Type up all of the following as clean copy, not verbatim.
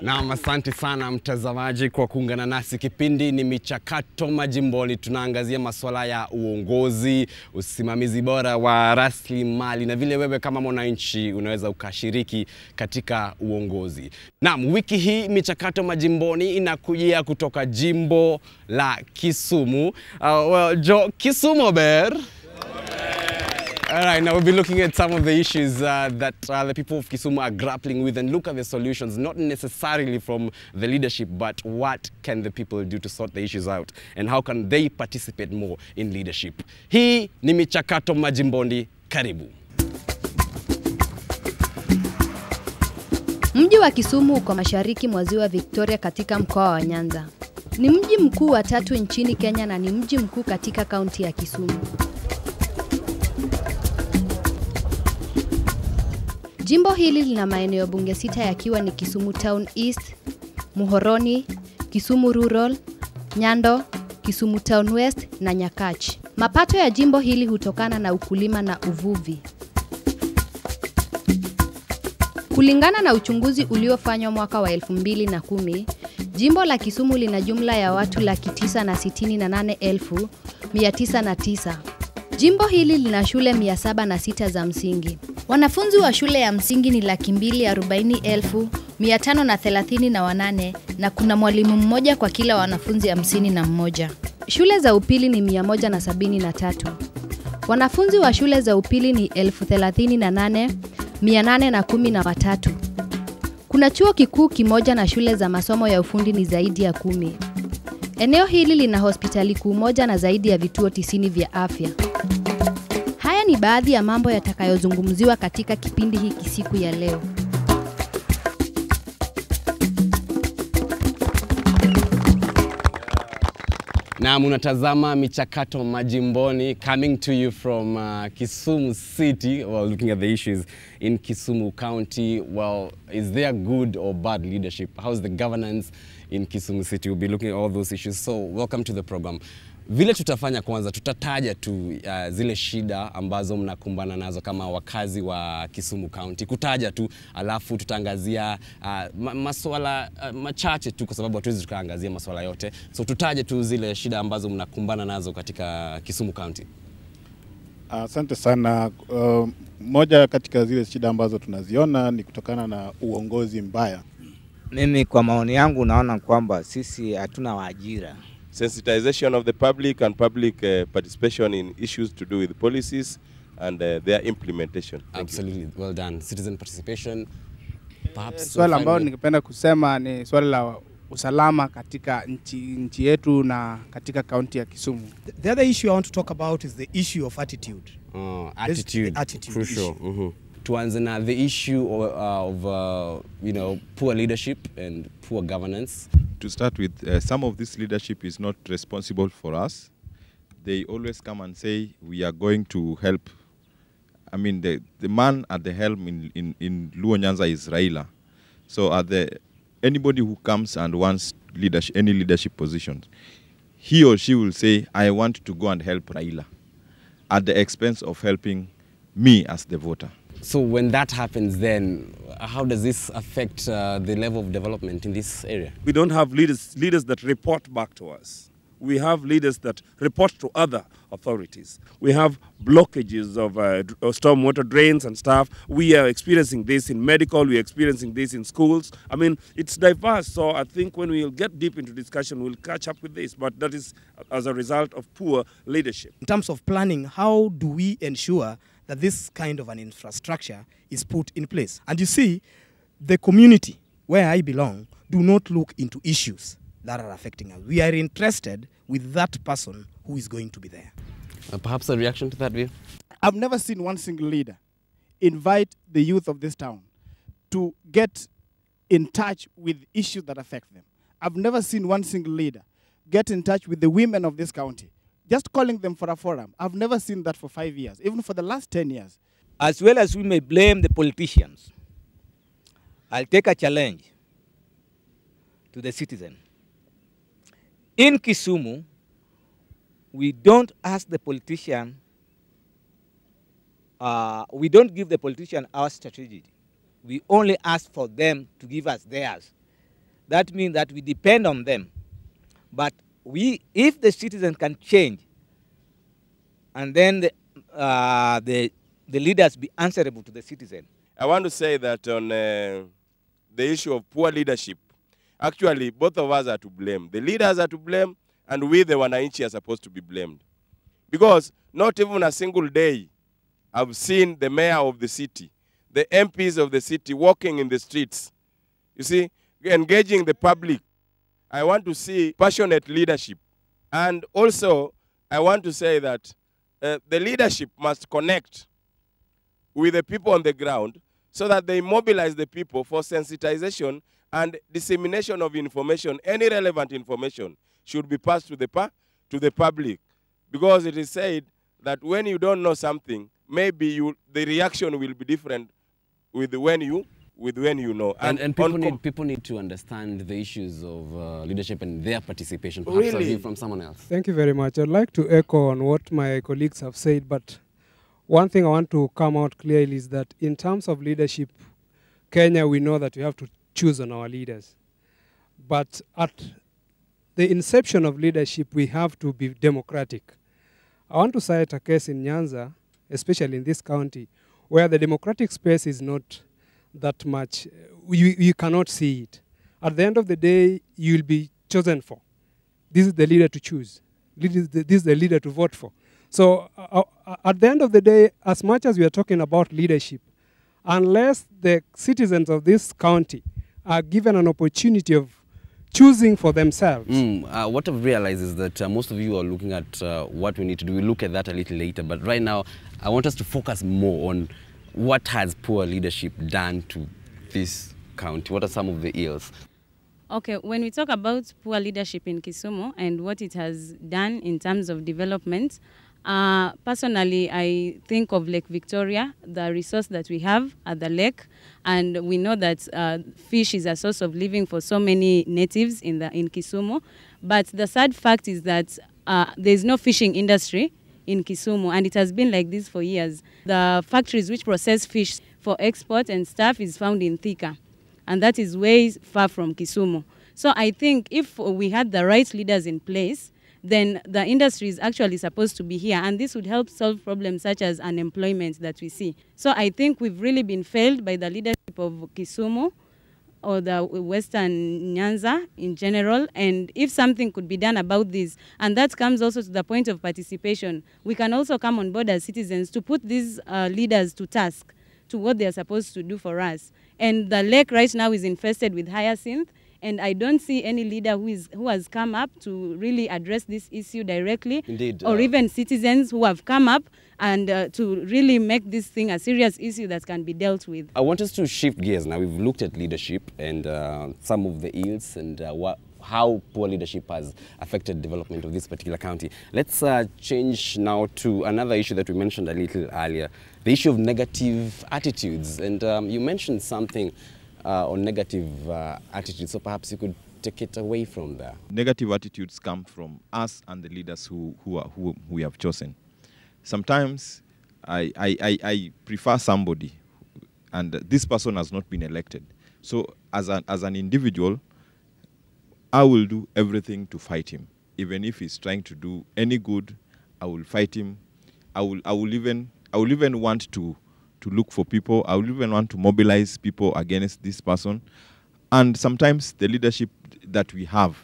Naam, asante sana mtazamaji kwa kuungana nasi. Kipindi ni Michakato Majimboni. Tunaangazia masuala ya uongozi, usimamizi bora wa rasilimali na vile wewe kama mwananchi unaweza ukashiriki katika uongozi. Naam, wiki hii Michakato Majimboni inakujia kutoka jimbo la Kisumu. Kisumu ber. All right, now we'll be looking at some of the issues that the people of Kisumu are grappling with and look at the solutions, not necessarily from the leadership, but what can the people do to sort the issues out and how can they participate more in leadership. Hii ni Michakato Majimboni, karibu. Mji wa Kisumu uko mashariki mwa ziwa Victoria katika mkoa wa Nyanza. Ni mji mkuu wa 3 nchini Kenya na ni mji mkuu katika kaunti ya Kisumu. Jimbo hili lina maeneo bunge 6 yakiwa ni Kisumu Town East, Muhoroni, Kisumu Rural, Nyando, Kisumu Town West na Nyakach. Mapato ya jimbo hili hutokana na ukulima na uvuvi. Kulingana na uchunguzi uliofanywa mwaka wa 2010, jimbo la Kisumu lina jumla ya watu 968,909. Jimbo hili lina shule 706 za msingi. Wanafunzi wa shule ya msingi ni 240,538 na kuna mwalimu mmoja kwa kila wanafunzi 51. Shule za upili ni 173. Wanafunzi wa shule za upili ni 38,813. Kuna chuo kikuu kimoja na shule za masomo ya ufundi ni zaidi ya 10. Eneo hili lina hospitali kuu moja na zaidi ya vituo 90 vya afya. Haya ni baadhi ya mambo yatakayozungumziwa katika kipindi hiki siku ya leo. Na munatazama Michakato Majimboni, coming to you from Kisumu City, looking at the issues in Kisumu County. Well, is there good or bad leadership? How's the governance in Kisumu City? We'll be looking at all those issues. So, welcome to the program. Vile tutafanya kwanza, tutataja tu zile shida ambazo mnakumbana nazo kama wakazi wa Kisumu County. Kutaja tu, alafu tutangazia masuala machache tu kwa sababu hatuwezi tukaangazia masuala yote. So tutaje tu zile shida ambazo mnakumbana nazo katika Kisumu County. Asante sana. Moja katika zile shida ambazo tunaziona ni kutokana na uongozi mbaya. Mimi kwa maoni yangu naona kwamba sisi hatuna waajira. Sensitization of the public and public participation in issues to do with policies and their implementation. Absolutely, well done. Citizen participation. Perhaps swala ambalo ningependa kusema ni swala la usalama katika nchi yetu na katika kaunti ya Kisumu. The other issue I want to talk about is the issue of attitude. Attitude crucial. Tuanze na the issue of poor leadership and poor governance. To start with, some of this leadership is not responsible for us. They always come and say, we are going to help. I mean, the man at the helm in Luo Nyanza is Raila. So anybody who comes and wants any leadership positions, he or she will say, I want to go and help Raila at the expense of helping me as the voter. So when that happens, then how does this affect the level of development in this area? We don't have leaders that report back to us. We have leaders that report to other authorities. We have blockages of stormwater drains and stuff. We are experiencing this in medical. We are experiencing this in schools. I mean, it's diverse. So I think when we'll get deep into discussion, we'll catch up with this. But that is as a result of poor leadership. In terms of planning, how do we ensure that this kind of an infrastructure is put in place? And you see, the community where I belong do not look into issues that are affecting us. We are interested with that person who is going to be there. Perhaps a reaction to that view? I've never seen one single leader invite the youth of this town to get in touch with issues that affect them. I've never seen one single leader get in touch with the women of this county, just calling them for a forum. I've never seen that for 5 years, even for the last 10 years. As well as we may blame the politicians, I'll take a challenge to the citizen. In Kisumu, we don't ask the politician, we don't give the politician our strategy. We only ask for them to give us theirs. That means that we depend on them. But if the citizen can change, and then the leaders be answerable to the citizen. I want to say that on the issue of poor leadership, actually both of us are to blame. The leaders are to blame, and we, the Wananchi, are supposed to be blamed. Because not even a single day I've seen the mayor of the city, the MPs of the city walking in the streets, you see, engaging the public. I want to see passionate leadership. And also, I want to say that the leadership must connect with the people on the ground so that they mobilize the people for sensitization and dissemination of information. Any relevant information should be passed to the public. Because it is said that when you don't know something, maybe the reaction will be different with when you know. And people need to understand the issues of leadership and their participation. Perhaps Really? I'll hear from someone else. Thank you very much. I'd like to echo on what my colleagues have said, but one thing I want to come out clearly is that in terms of leadership, Kenya, we know that we have to choose on our leaders. But at the inception of leadership, we have to be democratic. I want to cite a case in Nyanza, especially in this county, where the democratic space is not that much, you cannot see it. At the end of the day, you will be chosen for. This is the leader to choose. This is the leader to vote for. So at the end of the day, as much as we are talking about leadership, unless the citizens of this county are given an opportunity of choosing for themselves. What I've realized is that most of you are looking at what we need to do. We'll look at that a little later. But right now, I want us to focus more on what has poor leadership done to this county. What are some of the ills? Okay, when we talk about poor leadership in Kisumu and what it has done in terms of development, personally, I think of Lake Victoria, the resource that we have at the lake, and we know that fish is a source of living for so many natives in Kisumu. But the sad fact is that there is no fishing industry in Kisumu, and it has been like this for years. The factories which process fish for export and stuff is found in Thika, and that is way far from Kisumu. So I think if we had the right leaders in place, then the industry is actually supposed to be here, and this would help solve problems such as unemployment that we see. So I think we've really been failed by the leadership of Kisumu or the Western Nyanza in general, and if something could be done about this, and that comes also to the point of participation, we can also come on board as citizens to put these leaders to task to what they are supposed to do for us. And the lake right now is infested with hyacinth, and I don't see any leader who has come up to really address this issue directly. Indeed. Or even citizens who have come up and to really make this thing a serious issue that can be dealt with. I want us to shift gears now. We've looked at leadership and some of the ills and how poor leadership has affected development of this particular county. Let's change now to another issue that we mentioned a little earlier, the issue of negative attitudes. And you mentioned something on negative attitudes, so perhaps you could take it away from there. Negative attitudes come from us and the leaders who we have chosen. Sometimes I prefer somebody, and this person has not been elected. So as an individual, I will do everything to fight him. Even if he's trying to do any good, I will fight him. I will even want to look for people. I will even want to mobilize people against this person. And sometimes the leadership that we have,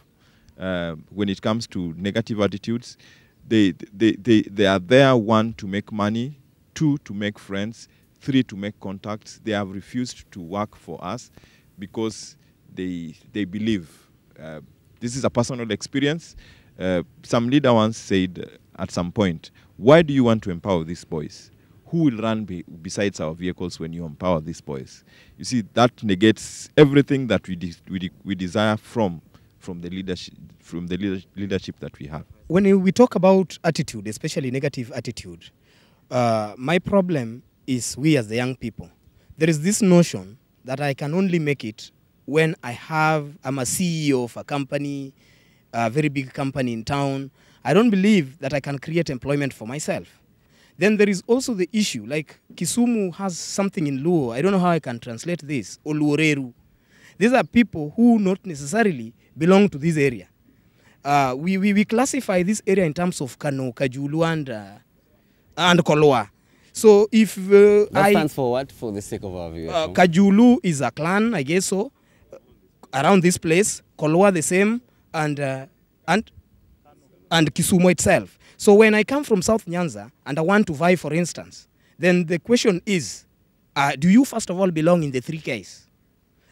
when it comes to negative attitudes, they are there, one, to make money, two, to make friends, three, to make contacts. They have refused to work for us because they believe. This is a personal experience. Some leader once said at some point, why do you want to empower these boys? Who will run besides our vehicles when you empower these boys? You see, that negates everything that we desire from from the leadership that we have. When we talk about attitude, especially negative attitude, my problem is we as the young people. There is this notion that I can only make it when I'm a CEO of a company, a very big company in town. I don't believe that I can create employment for myself. Then there is also the issue, like Kisumu has something in Luo. I don't know how I can translate this, Oluoreru. These are people who not necessarily belong to this area. We classify this area in terms of Kano, Kajulu, and Koloa. So if that stands for what, for the sake of our viewers? Kajulu is a clan, I guess so, around this place. Koloa the same, and Kisumu itself. So when I come from South Nyanza and I want to vie, for instance, then the question is, do you first of all belong in the 3Ks?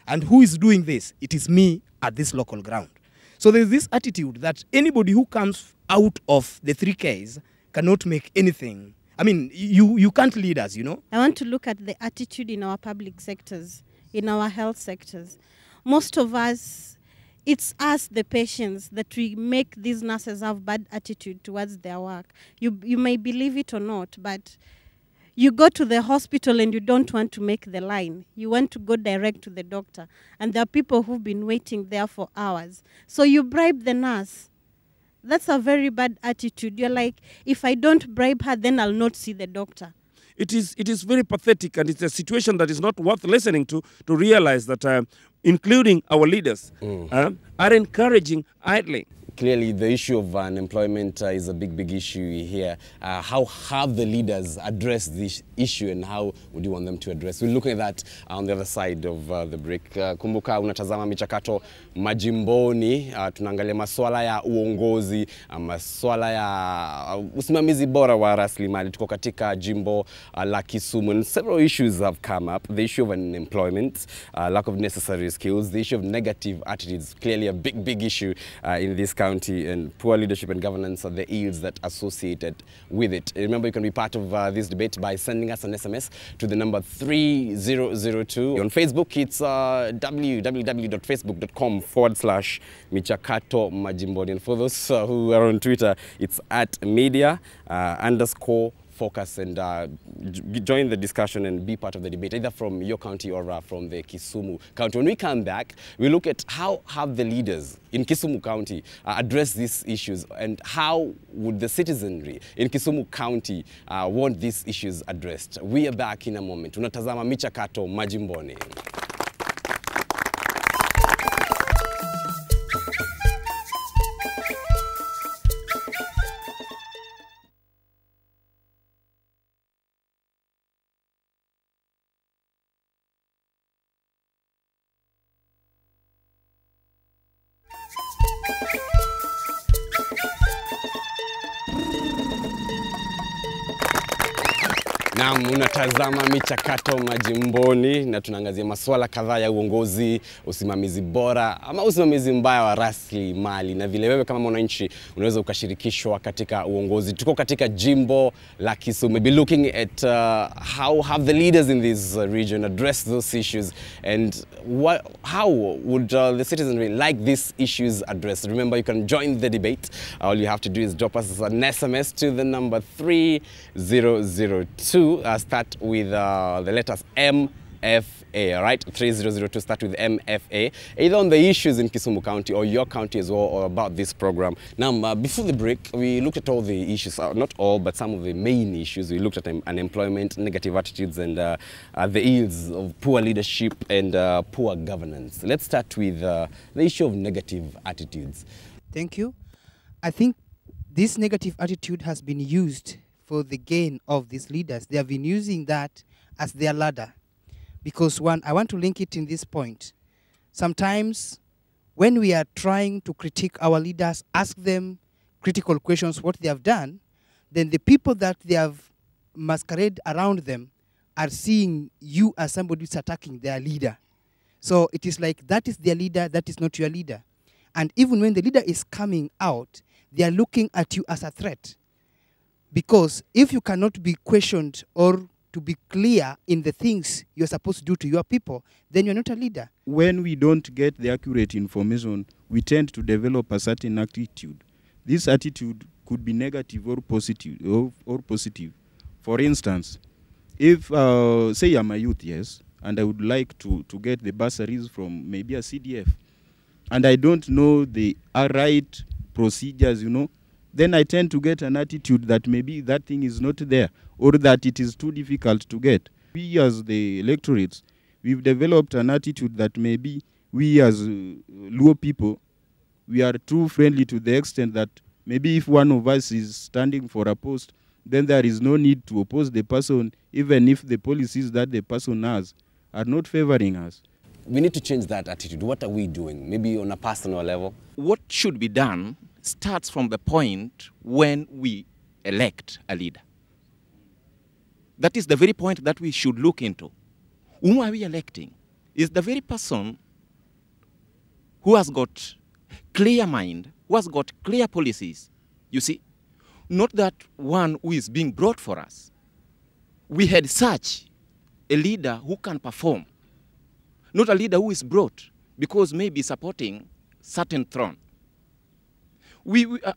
And who is doing this? It is me at this local ground. So there's this attitude that anybody who comes out of the 3Ks cannot make anything. I mean, you can't lead us, you know? I want to look at the attitude in our public sectors, in our health sectors. Most of us, it's us, the patients, that we make these nurses have bad attitude towards their work. You may believe it or not, but you go to the hospital and you don't want to make the line. You want to go direct to the doctor. And there are people who've been waiting there for hours. So you bribe the nurse. That's a very bad attitude. You're like, if I don't bribe her, then I'll not see the doctor. It is very pathetic, and it's a situation that is not worth listening to realize that including our leaders are encouraging idling. Clearly, the issue of unemployment is a big issue here. How have the leaders addressed this issue, and how would you want them to address? We're looking at that on the other side of the break. Kumbuka unatazama Michakato Majimboni. Tunaangalia masuala ya uongozi, masuala ya usimamizi bora wa rasilimali. Tuko katika jimbo la Kisumu, and several issues have come up. The issue of unemployment, lack of necessary skills, the issue of negative attitudes, clearly a big issue in this county, and poor leadership and governance are the ills that associated with it. Remember, you can be part of this debate by sending us an SMS to the number 3002. On Facebook, it's www.facebook.com/Michakato Majimboni. And for those who are on Twitter, it's @media_focus, and join the discussion and be part of the debate, either from your county or from the Kisumu county. When we come back, we look at how have the leaders in Kisumu County addressed these issues, and how would the citizenry in Kisumu County want these issues addressed. We are back in a moment. Unatazama Michakato Majimboni. Naam, unatazama Michakato Majimboni, na tunaangazia masuala kadhaa ya uongozi, usimamizi bora ama usimamizi mbaya wa rasilimali, na vile wewe kama mwananchi unaweza ukashirikishwa katika uongozi. Tuko katika jimbo la Kisumu. We'll be looking at how have the leaders in this region addressed those issues, and how would the citizenry like these issues addressed. Remember, you can join the debate. All you have to do is drop us an SMS to the number 3002. Start with the letters MFA, all right? 3002, start with MFA, either on the issues in Kisumu County or your county as well, or about this program. Now, before the break, we looked at all the issues, not all, but some of the main issues. We looked at unemployment, negative attitudes, and the ills of poor leadership and poor governance. Let's start with the issue of negative attitudes. Thank you. I think this negative attitude has been used for the gain of these leaders. They have been using that as their ladder. Because one, I want to link it in this point. Sometimes when we are trying to critique our leaders, ask them critical questions, what they have done, then the people that they have masquerade around them are seeing you as somebody who's attacking their leader. So it is like, that is their leader, that is not your leader. And even when the leader is coming out, they are looking at you as a threat. Because if you cannot be questioned or to be clear in the things you're supposed to do to your people, then you're not a leader. When we don't get the accurate information, we tend to develop a certain attitude. This attitude could be negative or positive. Positive. For instance, if, say I'm a youth, yes, and I would like to get the bursaries from maybe a CDF, and I don't know the right procedures, you know, then I tend to get an attitude that maybe that thing is not there, or that it is too difficult to get. We as the electorates, we've developed an attitude that maybe we as Luo people, we are too friendly to the extent that maybe if one of us is standing for a post, then there is no need to oppose the person, even if the policies that the person has are not favoring us. We need to change that attitude. What are we doing? Maybe on a personal level? What should be done starts from the point when we elect a leader. That is the very point that we should look into. Whom are we electing? Is the very person who has got clear mind, who has got clear policies, you see? Not that one who is being brought for us. We had such a leader who can perform, not a leader who is brought because maybe supporting certain throne.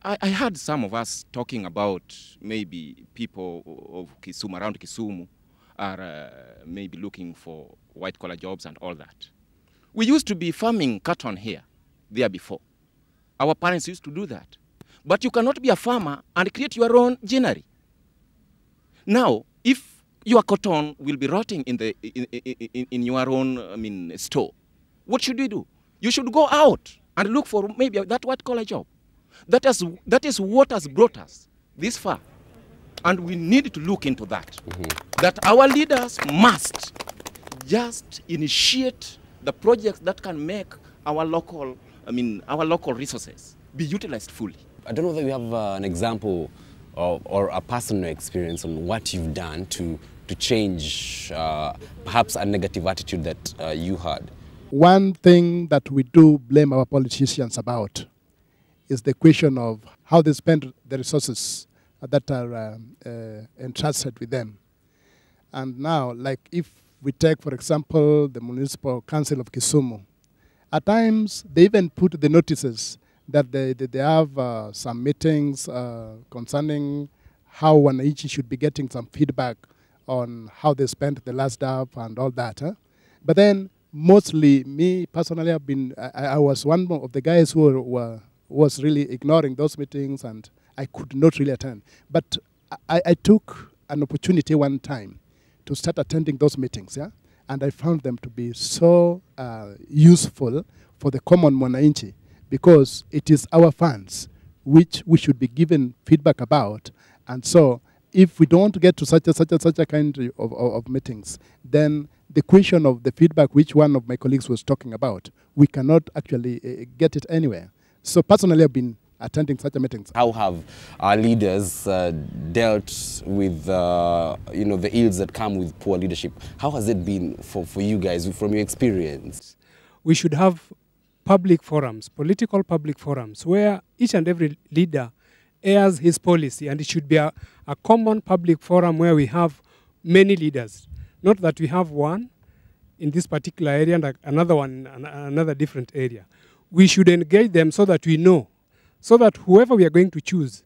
I heard some of us talking about maybe people of Kisumu, around Kisumu, are maybe looking for white-collar jobs and all that. We used to be farming cotton here, there before. Our parents used to do that. But you cannot be a farmer and create your own granary. Now, if your cotton will be rotting in your own store, what should you do? You should go out and look for maybe that white-collar job. That is what has brought us this far. And we need to look into that. That our leaders must just initiate the projects that can make our local resources be utilized fully. I don't know whether you have an example or a personal experience on what you've done to change perhaps a negative attitude that you had. One thing that we do blame our politicians about is the question of how they spend the resources that are entrusted with them. And now, like if we take, for example, the Municipal Council of Kisumu, at times they even put the notices that they have some meetings concerning how wananchi should be getting some feedback on how they spent the last DAP and all that. But then mostly, me personally, I was one of the guys who was really ignoring those meetings, and I could not really attend. But I took an opportunity one time to start attending those meetings, yeah? And I found them to be so useful for the common mwananchi, because it is our funds which we should be given feedback about. And so if we don't get to such a kind of meetings, then the question of the feedback which one of my colleagues was talking about, we cannot actually get it anywhere. So personally, I've been attending such meetings. How have our leaders dealt with the ills that come with poor leadership? How has it been for you guys from your experience? We should have public forums, political public forums, where each and every leader airs his policy, and it should be a common public forum where we have many leaders. Not that we have one in this particular area and another one in another different area. We should engage them so that we know, so that whoever we are going to choose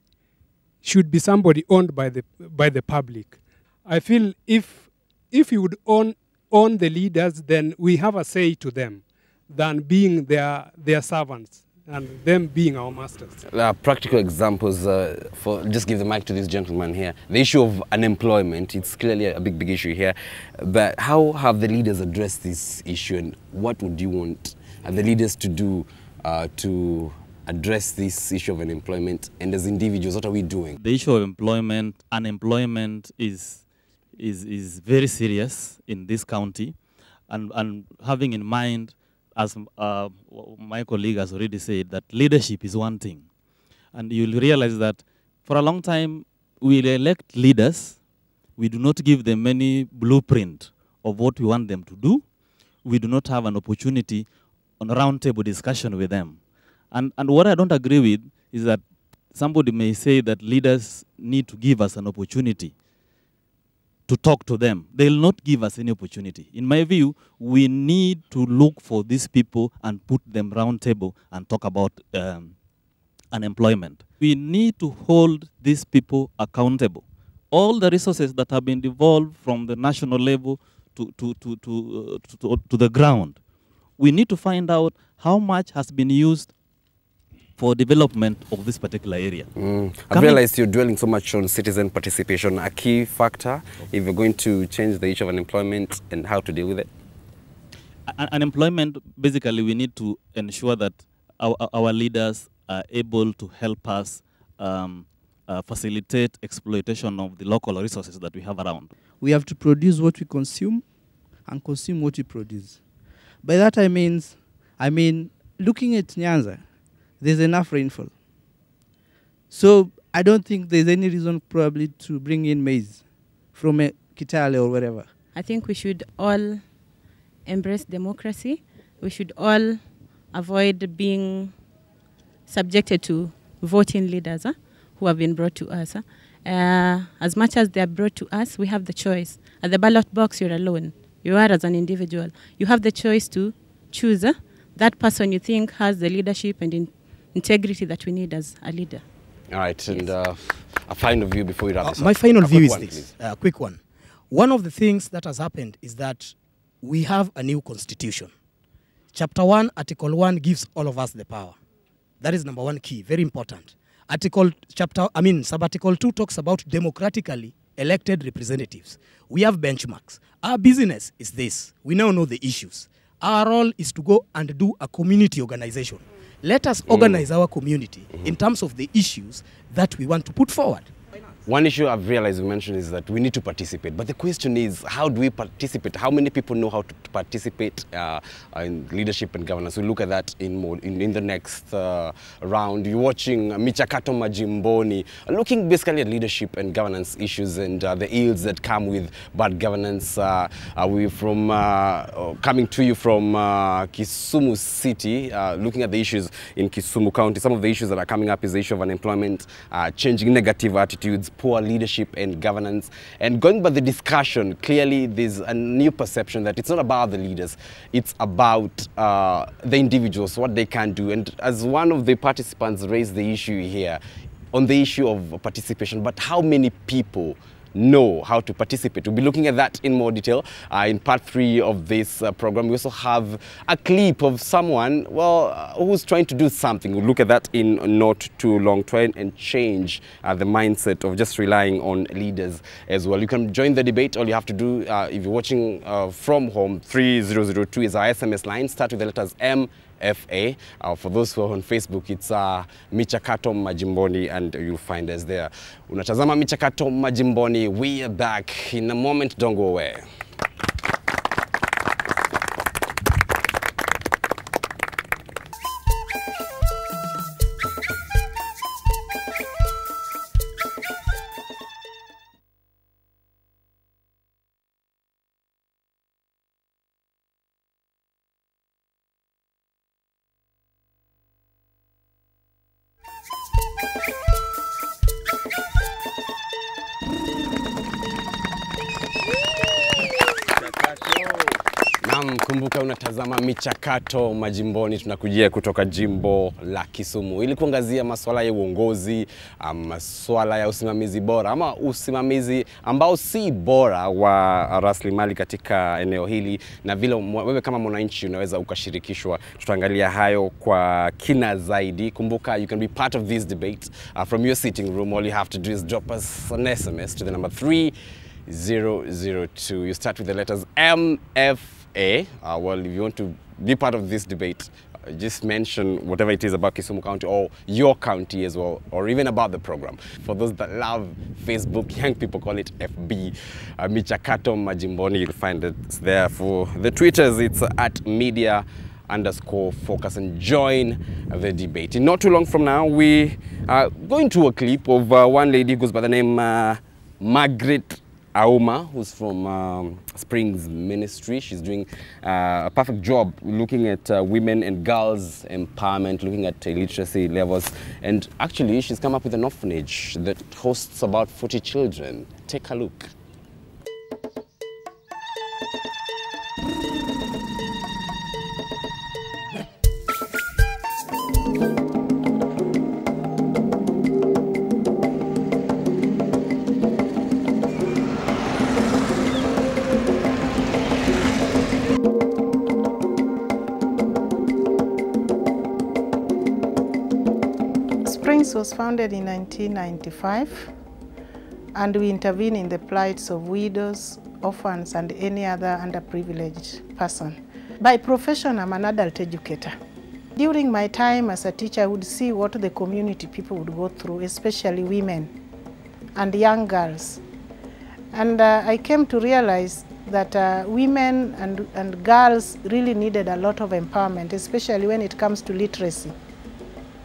should be somebody owned by the public. I feel if we would own the leaders, then we have a say to them than being their servants and them being our masters. Practical examples, just give the mic to this gentleman here. The issue of unemployment, it's clearly a big issue here. But how have the leaders addressed this issue, and what would you want the leaders to do to address this issue of unemployment? And as individuals, what are we doing? The issue of unemployment is very serious in this county, and having in mind, as my colleague has already said, that leadership is one thing. And you'll realize that for a long time, we elect leaders, we do not give them any blueprint of what we want them to do. We do not have an opportunity on a roundtable discussion with them. And what I don't agree with is that somebody may say that leaders need to give us an opportunity to talk to them, they'll not give us any opportunity. In my view, we need to look for these people and put them round table and talk about unemployment. We need to hold these people accountable. All the resources that have been devolved from the national level to the ground, we need to find out how much has been used for development of this particular area. I realized you're dwelling so much on citizen participation, a key factor if you're going to change the issue of unemployment and how to deal with it. Unemployment, basically, we need to ensure that our leaders are able to help us facilitate exploitation of the local resources that we have around. We have to produce what we consume and consume what we produce. By that I mean, looking at Nyanza, there's enough rainfall. So I don't think there's any reason probably to bring in maize from Kitale or wherever. I think we should all embrace democracy. We should all avoid being subjected to voting leaders who have been brought to us. As much as they are brought to us, we have the choice. At the ballot box, you're alone. You are as an individual. You have the choice to choose that person you think has the leadership and integrity that we need as a leader. All right, and a final view before we wrap this up. My final view is one, this, a quick one. One of the things that has happened is that we have a new constitution. Chapter 1, Article 1 gives all of us the power. That is number one key, very important. Sub-Article 2 talks about democratically elected representatives. We have benchmarks. Our business is this. We now know the issues. Our role is to go and do a community organization. Let us organize our community in terms of the issues that we want to put forward. One issue I've realized you mentioned is that we need to participate. But the question is, how do we participate? How many people know how to participate in leadership and governance? We'll look at that in the next round. You're watching Michakato Majimboni, looking basically at leadership and governance issues and the ills that come with bad governance. We're coming to you from Kisumu City, looking at the issues in Kisumu County. Some of the issues that are coming up is the issue of unemployment, changing negative attitudes, poor leadership and governance. And going by the discussion, clearly there's a new perception that it's not about the leaders, it's about the individuals, what they can do. And as one of the participants raised the issue here, on the issue of participation, but how many people know how to participate? We'll be looking at that in more detail in part 3 of this program. We also have a clip of someone, who's trying to do something. We'll look at that in not too long, try and change the mindset of just relying on leaders as well. You can join the debate. All you have to do, if you're watching from home, 3002 is our SMS line. Start with the letters MFA. For those who are on Facebook, it's Michakato Majimboni, and you'll find us there. Unatazama Michakato Majimboni. We are back in a moment. Don't go away. Kumbuka unatazama Michakato Majimboni, tunakujia kutoka jimbo la Kisumu ili kuangazia masuala ya uongozi, masuala ya usimamizi bora ama usimamizi ambao si bora wa rasilimali katika eneo hili, na vile wewe kama mwananchi unaweza ukashirikishwa. Tutaangalia hayo kwa kina zaidi. Kumbuka, you can be part of this debate from your sitting room. All you have to do is drop us an SMS to the number 3002. You start with the letters MF. If you want to be part of this debate, just mention whatever it is about Kisumu County or your county as well, or even about the program. For those that love Facebook, young people call it FB, Michakato Majimboni, you'll find it there. For the Twitters, it's @media_focus, and join the debate. In not too long from now, we are going to a clip of one lady who goes by the name Margaret Auma, who's from Springs Ministry. She's doing a perfect job looking at women and girls empowerment, looking at literacy levels. And actually, she's come up with an orphanage that hosts about 40 children. Take a look. Springs was founded in 1995, and we intervene in the plights of widows, orphans, and any other underprivileged person. By profession, I'm an adult educator. During my time as a teacher, I would see what the community people would go through, especially women and young girls. And I came to realize that women and girls really needed a lot of empowerment, especially when it comes to literacy.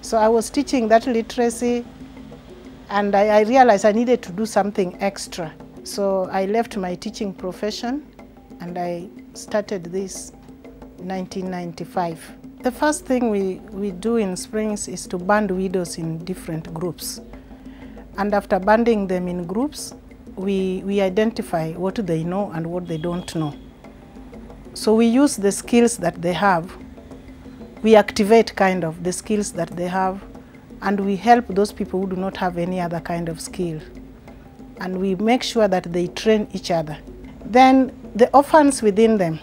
So I was teaching that literacy, and I realized I needed to do something extra. So I left my teaching profession and I started this in 1995. The first thing we do in Springs is to band widows in different groups. And after banding them in groups, we identify what they know and what they don't know. So we use the skills that they have. We activate kind of the skills that they have, and we help those people who do not have any other kind of skill. And we make sure that they train each other. Then the orphans within them,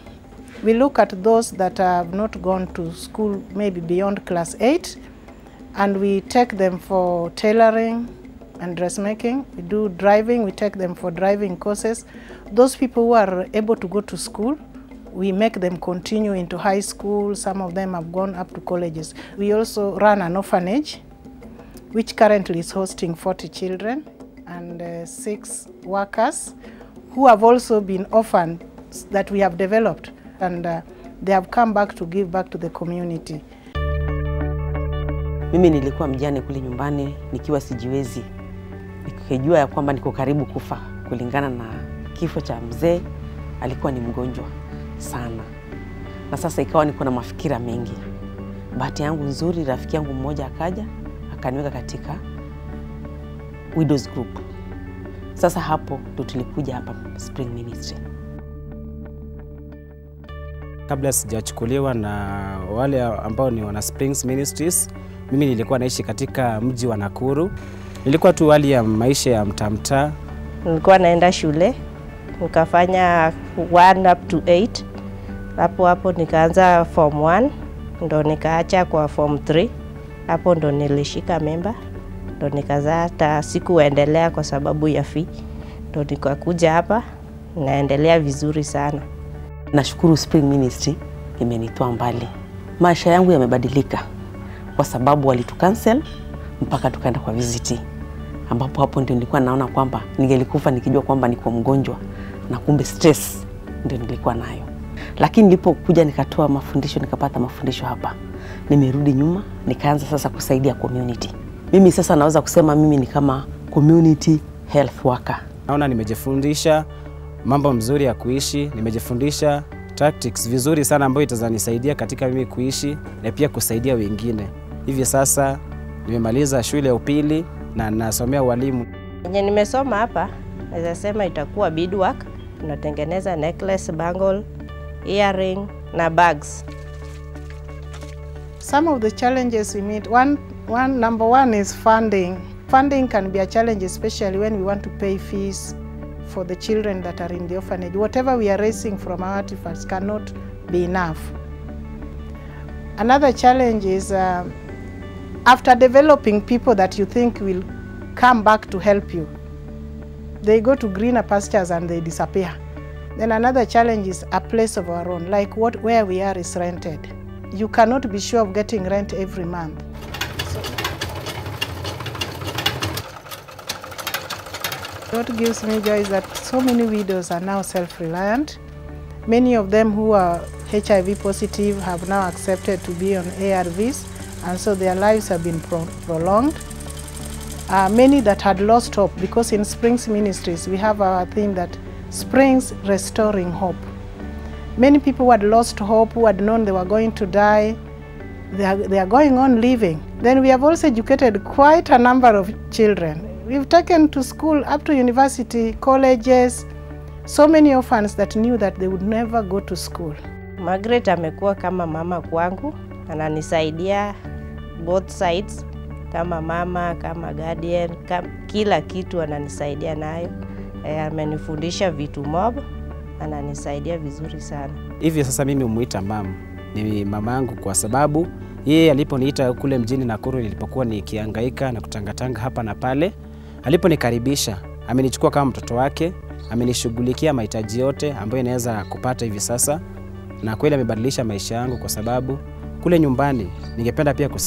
we look at those that have not gone to school, maybe beyond class 8, and we take them for tailoring and dressmaking. We do driving, we take them for driving courses. Those people who are able to go to school, we make them continue into high school. Some of them have gone up to colleges. We also run an orphanage, which currently is hosting 40 children and 6 workers who have also been orphaned that we have developed, and they have come back to give back to the community. Mimi nilikuwa mjane kule nyumbani nikiwa sijiwezi. Nikijua ya kwamba niko karibu kufa kulingana na kifo cha mzee, alikuwa ni mgonjwa sana. Na sasa ikawa niko na mafikira mengi. Bahati yangu nzuri, rafiki yangu mmoja akaja, akaniweka katika Widows Group. Sasa hapo ndo tulikuja hapa Spring Ministry. Kabla sijachukuliwa na wale ambao ni wana Springs Ministries, mimi nilikuwa naishi katika mji wa Nakuru. Nilikuwa tu hali ya maisha ya mtamta. Nilikuwa naenda shule, nikafanya 1 up to 8. Hapo nikaanza form 1, ndo nikaacha kwa form 3. Hapo ndo nilishika member, ndo nikazaa, hata sikuendelea kwa sababu ya fee. Ndo nikakuja hapa, naendelea vizuri sana. Nashukuru Spring Ministry imenitoa mbali. Maisha yangu yamebadilika kwa sababu walitucancel mpaka tukaenda kwa VCT. Ambapo hapo ndio nilikuwa naona kwamba ningelikufa nikijua kwamba niko mgonjwa, na kumbe stress ndio nilikuwa nayo. Lakini nilipokuja nikatoa mafundisho, nikapata mafundisho hapa, nimerudi nyuma, nikaanza sasa kusaidia community. Mimi sasa naweza kusema mimi ni kama community health worker. Naona nimejifundisha mambo mzuri ya kuishi, nimejifundisha tactics vizuri sana ambayo itazanisaidia katika mimi kuishi na pia kusaidia wengine. Hivi sasa nimemaliza shule ya upili na nasomea walimu. Yenye nimesoma hapa, naweza sema itakuwa beadwork, tunatengeneza necklace, bangle, earring na bags. Some of the challenges we meet, number one is funding. Funding can be a challenge, especially when we want to pay fees for the children that are in the orphanage. Whatever we are raising from our artifacts cannot be enough. Another challenge is after developing people that you think will come back to help you, they go to greener pastures and they disappear. Then another challenge is a place of our own, like where we are is rented. You cannot be sure of getting rent every month. What gives me joy is that so many widows are now self-reliant. Many of them who are HIV positive have now accepted to be on ARVs, and so their lives have been prolonged. Many that had lost hope, because in Springs Ministries we have our theme that Springs restoring hope. Many people who had lost hope, who had known they were going to die, they are going on living. Then we have also educated quite a number of children. We've taken to school up to university, colleges, so many orphans that knew that they would never go to school. Margaret amekuwa kama mama kwangu, ananisaidia both sides, kama mama, kama guardian, kila kitu ananisaidia nayo. Amenifundisha vitu mob, ananisaidia vizuri sana. Hivi sasa mimi umuita mama, ni mama yangu kwa sababu Yeye aliponiita kule mjini Nakuru nilipokuwa nikihangaika na kutangatanga hapa na pale, aliponikaribisha, amenichukua kama mtoto wake, amenishughulikia mahitaji yote ambayo inaweza kupata hivi sasa, na kweli amebadilisha maisha yangu, kwa sababu kule nyumbani ningependa pia kusema